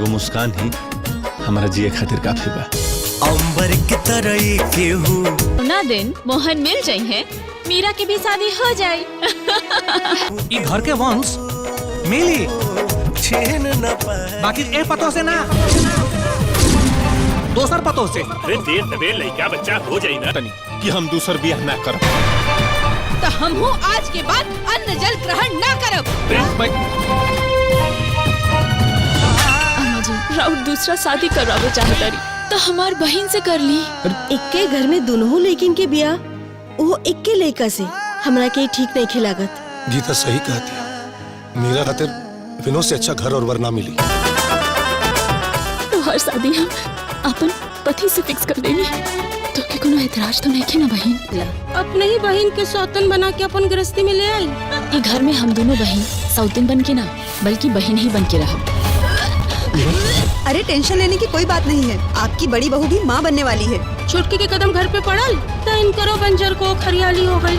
एगो मुस्कान ही हमारा जिए खातिर काफी बा। अंबर की तरह केहू ना दिन मोहन मिल जाई है, मीरा की भी शादी हो जाए। ई घर के वंश मिली छीन न पाए। बाकी ए पतो से ना, दोसर पतो से। अरे देर सवेर लड़का बच्चा हो जाई ना तनी कि हम दूसर ब्याह ना करब। तो हम हूँ आज के बाद अन्न जल ग्रहण ना करब। अम्मा जी राउत दूसरा शादी करवावे चाहता रही तो हमार बहन से कर ली। इक्के घर में दोनों लेकिन के बिया वो इक्के लड़का से हमरा के ठीक नहीं खिलागत। गीता सही कहती है, मेरा खातिर विनोद से अच्छा घर और वरना मिली। तो हर शादी हम अपन पति से फिक्स कर देंगे तो के कोनो एतराज तो नहीं ना बहन। अपने ही बहन के सौतन बना के अपन गृहस्थी में ले आई। ये घर में हम दोनों बहन सौतन बन के ना बल्कि बहन ही बन के रहा। अरे टेंशन लेने की कोई बात नहीं है, आपकी बड़ी बहू भी माँ बनने वाली है। छुटकी के कदम घर पे पड़ल तो इन करो बंजर को खरियाली हो गई।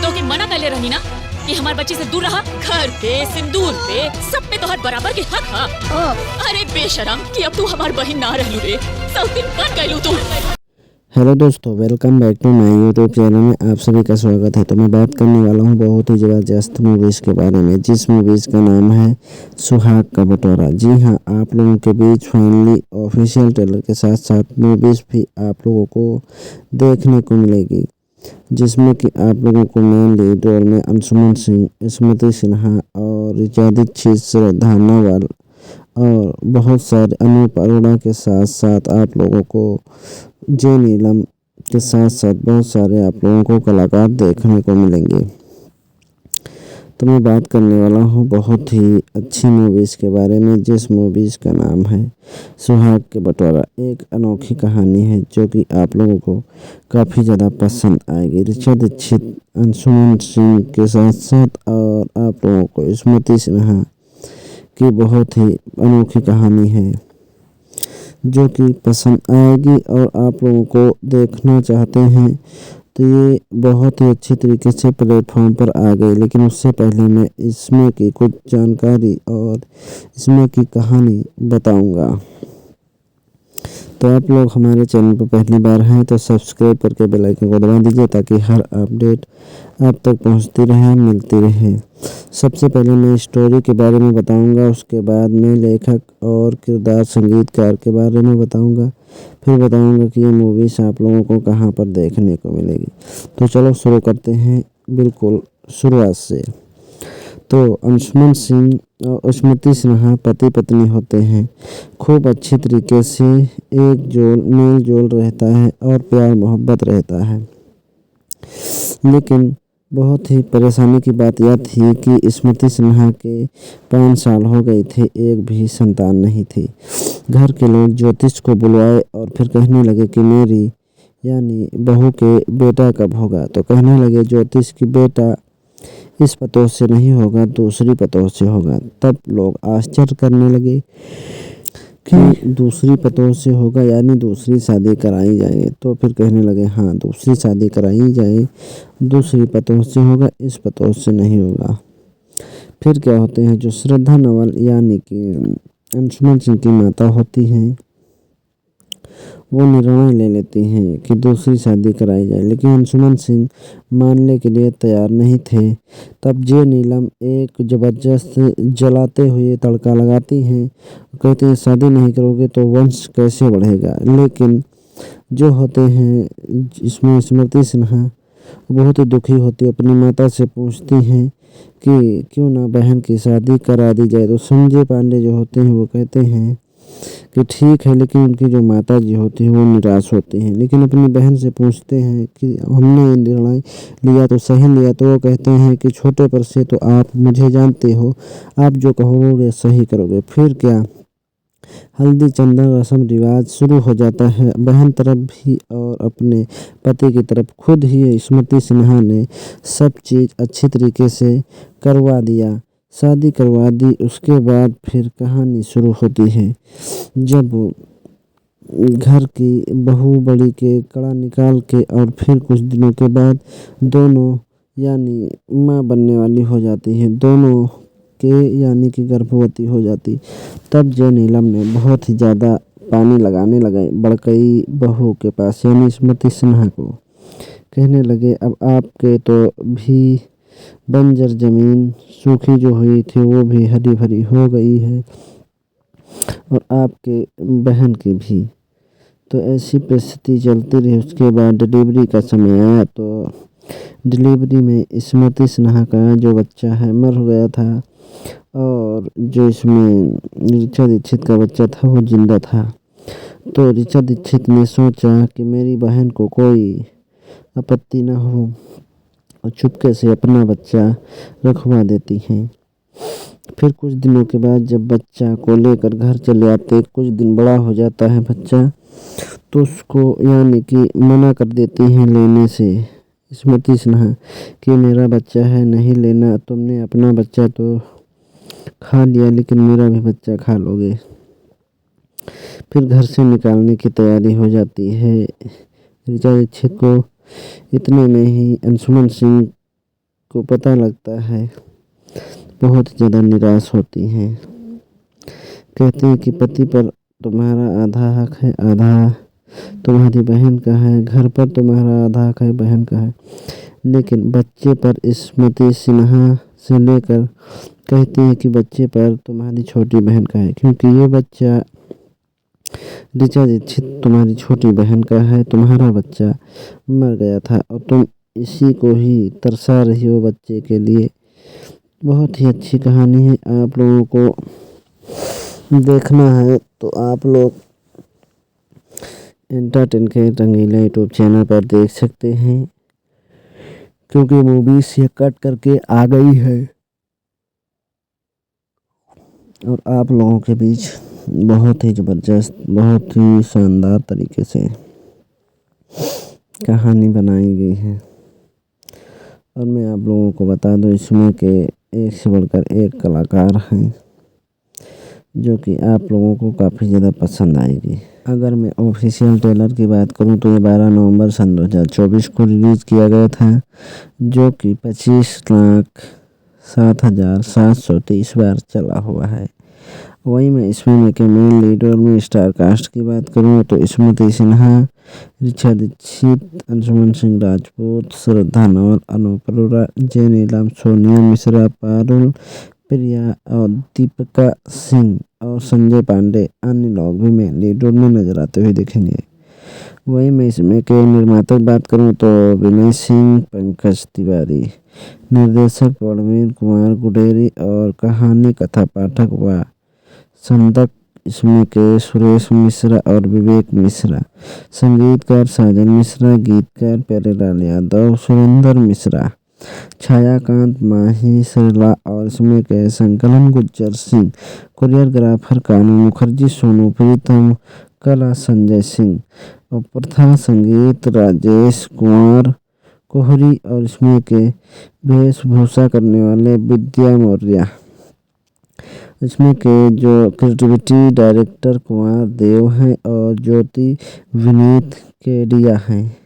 तो कि मना कर ले रही ना कि हमारे बच्चे से दूर रहा। घर पे सिंदूर पे सब पे तो हर बराबर के हक हा। अरे बेशरम कि अब तू हमार बहन ना रहलू रे, सौतीन बन गईलू तू। हेलो दोस्तों, welcome back to my YouTube channel में आप सभी का स्वागत है। तो मैं बात करने वाला हूं बहुत ही ज़बरदस्त मूवीज़ के बारे में, जिस मूवीज़ का नाम है सुहाग का बटोरा। जी हां, आप लोगों के बीच फाइनली ऑफिशियल ट्रेलर के साथ साथ मूवीज़ भी आप लोगों को देखने को मिलेगी, जिसमें कि आप लोगों को मेन लीड रोल में अंशुमन सिंह, स्मृति सिन्हा और रिचा दीक्षित, श्रद्धा नवल और बहुत सारे अनूप अरोड़ा के साथ साथ आप लोगों को जे नीलम के साथ साथ बहुत सारे आप लोगों को कलाकार देखने को मिलेंगे। तो मैं बात करने वाला हूँ बहुत ही अच्छी मूवीज़ के बारे में, जिस मूवीज़ का नाम है सुहाग के बटोरा। एक अनोखी कहानी है जो कि आप लोगों को काफ़ी ज़्यादा पसंद आएगी। रिचा दीक्षित, अंशुमन सिंह के साथ साथ और आप लोगों को स्मृति सिन्हा की बहुत ही अनोखी कहानी है जो कि पसंद आएगी और आप लोगों को देखना चाहते हैं तो ये बहुत ही अच्छी तरीके से प्लेटफॉर्म पर आ गई। लेकिन उससे पहले मैं इसमें की कुछ जानकारी और इसमें की कहानी बताऊंगा। तो आप लोग हमारे चैनल पर पहली बार हैं तो सब्सक्राइब करके बेल आइकन को दबा दीजिए ताकि हर अपडेट आप तक पहुंचती रहे, मिलती रहे। सबसे पहले मैं स्टोरी के बारे में बताऊंगा, उसके बाद मैं लेखक और किरदार संगीतकार के बारे में बताऊंगा, फिर बताऊंगा कि ये मूवीज़ आप लोगों को कहां पर देखने को मिलेगी। तो चलो शुरू करते हैं बिल्कुल शुरुआत से। तो अंशुमन सिंह और स्मृति सिन्हा पति पत्नी होते हैं। खूब अच्छी तरीके से एक मेल जोल रहता है और प्यार मोहब्बत रहता है। लेकिन बहुत ही परेशानी की बात यह थी कि स्मृति सिन्हा के 5 साल हो गए थे, एक भी संतान नहीं थी। घर के लोग ज्योतिष को बुलवाए और फिर कहने लगे कि मेरी यानी बहू के बेटा कब होगा। तो कहने लगे ज्योतिष की बेटा इस पतोह से नहीं होगा, दूसरी पतोह से होगा। तब लोग आश्चर्य करने लगे कि दूसरी पतोह से होगा यानी दूसरी शादी कराई जाए। तो फिर कहने लगे हाँ दूसरी शादी कराई जाए, दूसरी पतोह से होगा, इस पतोह से नहीं होगा। फिर क्या होते हैं, जो श्रद्धा नवल यानी कि अंशुमन सिंह की माता होती हैं, वो निर्णय ले लेती हैं कि दूसरी शादी कराई जाए। लेकिन अंशुमन सिंह मानने के लिए तैयार नहीं थे। तब जे नीलम एक ज़बरदस्त जलाते हुए तड़का लगाती हैं, कहते हैं शादी नहीं करोगे तो वंश कैसे बढ़ेगा। लेकिन जो होते हैं इसमें स्मृति सिन्हा बहुत ही दुखी होती, अपनी माता से पूछती हैं कि क्यों ना बहन की शादी करा दी जाए। तो संजय पांडे जो होते हैं वो कहते हैं कि ठीक है, लेकिन उनकी जो माता जी होती है वो निराश होती हैं। लेकिन अपनी बहन से पूछते हैं कि हमने ये निर्णय लिया तो सही लिया। तो वो कहते हैं कि छोटे पर से तो आप मुझे जानते हो, आप जो कहोगे सही करोगे। फिर क्या, हल्दी चंदन रस्म रिवाज शुरू हो जाता है। बहन तरफ भी और अपने पति की तरफ खुद ही स्मृति सिन्हा ने सब चीज़ अच्छी तरीके से करवा दिया, शादी करवा दी। उसके बाद फिर कहानी शुरू होती है जब घर की बहू बड़ी के कड़ा निकाल के और फिर कुछ दिनों के बाद दोनों यानी माँ बनने वाली हो जाती हैं। दोनों के यानी कि गर्भवती हो जाती। तब जय नीलम ने बहुत ही ज़्यादा पानी लगाने लगे बड़कई बहू के पास यानी स्मृति सिन्हा को। कहने लगे अब आपके तो भी बंजर ज़मीन सूखी जो हुई थी वो भी हरी भरी हो गई है और आपके बहन की भी। तो ऐसी परिस्थिति चलती रही। उसके बाद डिलीवरी का समय आया तो डिलीवरी में स्मृति सिन्हा का जो बच्चा है मर गया था और जो इसमें ऋचा दीक्षित का बच्चा था वो जिंदा था। तो ऋचा दीक्षित ने सोचा कि मेरी बहन को कोई आपत्ति न हो और चुपके से अपना बच्चा रखवा देती हैं। फिर कुछ दिनों के बाद जब बच्चा को लेकर घर चले आते, कुछ दिन बड़ा हो जाता है बच्चा, तो उसको यानी कि मना कर देती हैं लेने से स्मृति सिन्हा कि मेरा बच्चा है नहीं लेना, तुमने अपना बच्चा तो खा लिया लेकिन मेरा भी बच्चा खा लोगे। फिर घर से निकालने की तैयारी हो जाती है ऋचा दीक्षित को। इतने में ही अंशुमन सिंह को पता लगता है, बहुत ज़्यादा निराश होती हैं। कहते हैं कि पति पर तुम्हारा आधा हक है, आधा तुम्हारी बहन का है, घर पर तुम्हारा आधा हक है, बहन का है, लेकिन बच्चे पर स्मृति सिन्हा से लेकर कहती है कि बच्चे पर तुम्हारी छोटी बहन का है, क्योंकि ये बच्चा ऋचा दीक्षित तुम्हारी छोटी बहन का है। तुम्हारा बच्चा मर गया था और तुम इसी को ही तरसा रही हो बच्चे के लिए। बहुत ही अच्छी कहानी है, आप लोगों को देखना है तो आप लोग एंटरटेन के रंगीला यूट्यूब चैनल पर देख सकते हैं, क्योंकि मूवीज ये कट करके आ गई है और आप लोगों के बीच बहुत ही ज़बरदस्त, बहुत ही शानदार तरीके से कहानी बनाई गई है। और मैं आप लोगों को बता दूं इसमें के एक से बढ़कर एक कलाकार हैं जो कि आप लोगों को काफ़ी ज़्यादा पसंद आएगी। अगर मैं ऑफिशियल ट्रेलर की बात करूं तो ये 12 नवंबर सन 2024 को रिलीज़ किया गया था, जो कि 25,07,730 बार चला हुआ है। वही मैं इसमें के मेन लीडर में स्टार कास्ट की बात करूं तो स्मृति सिन्हा, ऋचा दीक्षित, अंशुमन सिंह राजपूत, श्रद्धा नवल, अनूप अरोड़ा, जय नीलम, सोनिया मिश्रा, पारुल, प्रिया और दीपिका सिंह और संजय पांडे अन्य लोग भी मेन लीडर में नजर आते हुए दिखेंगे। वही मैं इसमें के निर्माता की बात करूं तो विनय सिंह, पंकज तिवारी, निर्देशक परवीन कुमार गुडेरी और कहानी कथा पाठक व संदक इसमें के सुरेश मिश्रा और विवेक मिश्रा, संगीतकार साजन मिश्रा, गीतकार प्यारेलाल यादव, सुरेंद्र मिश्रा, छायाकांत माही सरला और इसमें के संकलन गुज्जर सिंह, कोरियोग्राफर कानू मुखर्जी, सोनू प्रीतम, कला संजय सिंह और प्रथा संगीत राजेश कुमार कोहरी और इसमें के वेशभूषा करने वाले विद्या मौर्य। इसमें के जो क्रिएटिविटी डायरेक्टर कुमार देव हैं और ज्योति विनीत केडिया हैं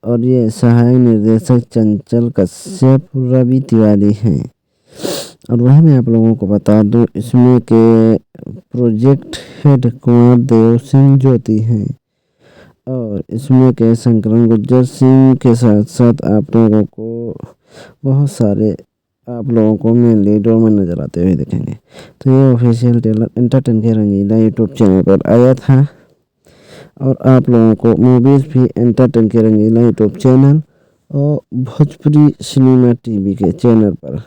और ये सहायक निर्देशक चंचल कश्यप, रवि तिवारी हैं। और वही मैं आप लोगों को बता दूं इसमें के प्रोजेक्ट हेड कुमार देव सिंह ज्योति हैं और इसमें के संकलन गुज्जर सिंह के साथ साथ आप लोगों को बहुत सारे आप लोगों को मेन लीडर में नजर आते हुए दिखेंगे। तो ये ऑफिशियल ट्रेलर एंटरटेन के रंगीला यूट्यूब चैनल पर आया था और आप लोगों को मूवीज़ भी एंटरटेन के रंगीला यूट्यूब चैनल और भोजपुरी सिनेमा टीवी के चैनल पर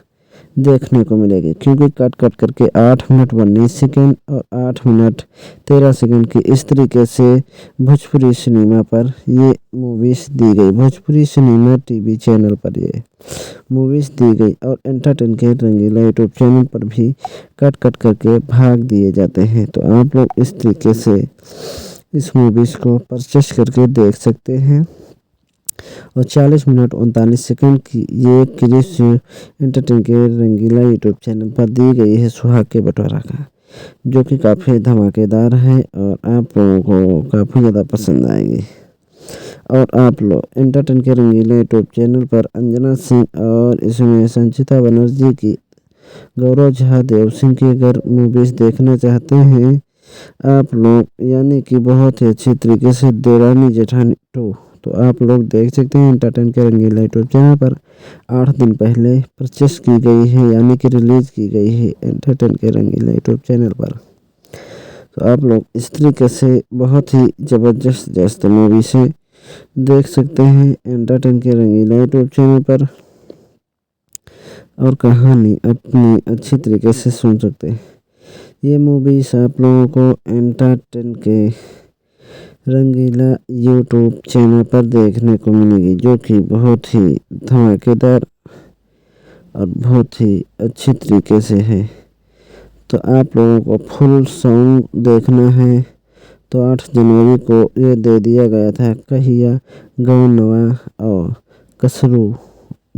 देखने को मिलेगी, क्योंकि कट कट करके 8 मिनट 19 सेकेंड और 8 मिनट 13 सेकेंड की इस तरीके से भोजपुरी सिनेमा पर ये मूवीज़ दी गई, भोजपुरी सिनेमा टीवी चैनल पर ये मूवीज़ दी गई और एंटरटेन के रंगीला यूट्यूब चैनल पर भी कट कट करके भाग दिए जाते हैं। तो आप लोग इस तरीके से इस मूवीज़ को परचेस करके देख सकते हैं और 40 मिनट 39 सेकंड की ये क्लिप एंटरटेन के रंगीला यूट्यूब चैनल पर दी गई है सुहाग के बंटवारा का, जो कि काफ़ी धमाकेदार है और आप लोगों को काफ़ी ज़्यादा पसंद आएगी। और आप लोग एंटरटेन के रंगीला यूट्यूब चैनल पर अंजना सिंह और इसमें संचिता बनर्जी की गौरव झा देव सिंह की अगर मूवीज़ देखना चाहते हैं आप लोग, यानी कि बहुत ही अच्छी तरीके से देवरानी जेठानी 2, तो आप लोग देख सकते हैं एंटरटेन के रंगीला यूट्यूब चैनल पर 8 दिन पहले परचेस की गई है, यानी कि रिलीज़ की गई है एंटरटेन के रंगीला यूट्यूब चैनल पर। तो आप लोग इस तरीके से बहुत ही ज़बरदस्त मूवी से देख सकते हैं एंटरटेन के रंगीला यूट्यूब चैनल पर, और कहानी अपनी अच्छी तरीके से सुन सकते हैं। ये मूवीज़ आप लोगों को एंटरटेन के रंगीला यूट्यूब चैनल पर देखने को मिलेगी, जो कि बहुत ही धमाकेदार और बहुत ही अच्छी तरीके से है। तो आप लोगों को फुल सॉन्ग देखना है तो 8 जनवरी को ये दे दिया गया था कहिया गौनवा और कसरू,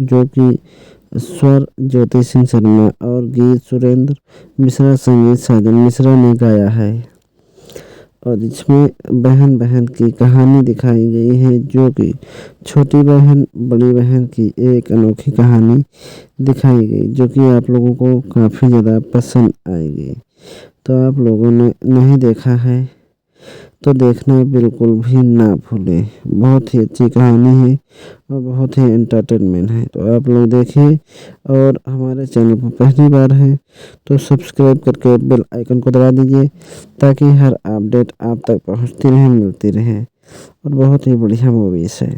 जो कि स्वर ज्योति सिंह शर्मा और गीत सुरेंद्र मिश्रा, संगीत साजन मिश्रा ने गाया है। और इसमें बहन की कहानी दिखाई गई है, जो कि छोटी बहन बड़ी बहन की एक अनोखी कहानी दिखाई गई, जो कि आप लोगों को काफ़ी ज़्यादा पसंद आएगी। तो आप लोगों ने नहीं देखा है तो देखना बिल्कुल भी ना भूलें। बहुत ही अच्छी कहानी है और बहुत ही एंटरटेनमेंट है। तो आप लोग देखिए, और हमारे चैनल पर पहली बार है तो सब्सक्राइब करके बेल आइकन को दबा दीजिए, ताकि हर अपडेट आप तक पहुंचती रहे, मिलती रहे। और बहुत ही बढ़िया मूवीज़ है।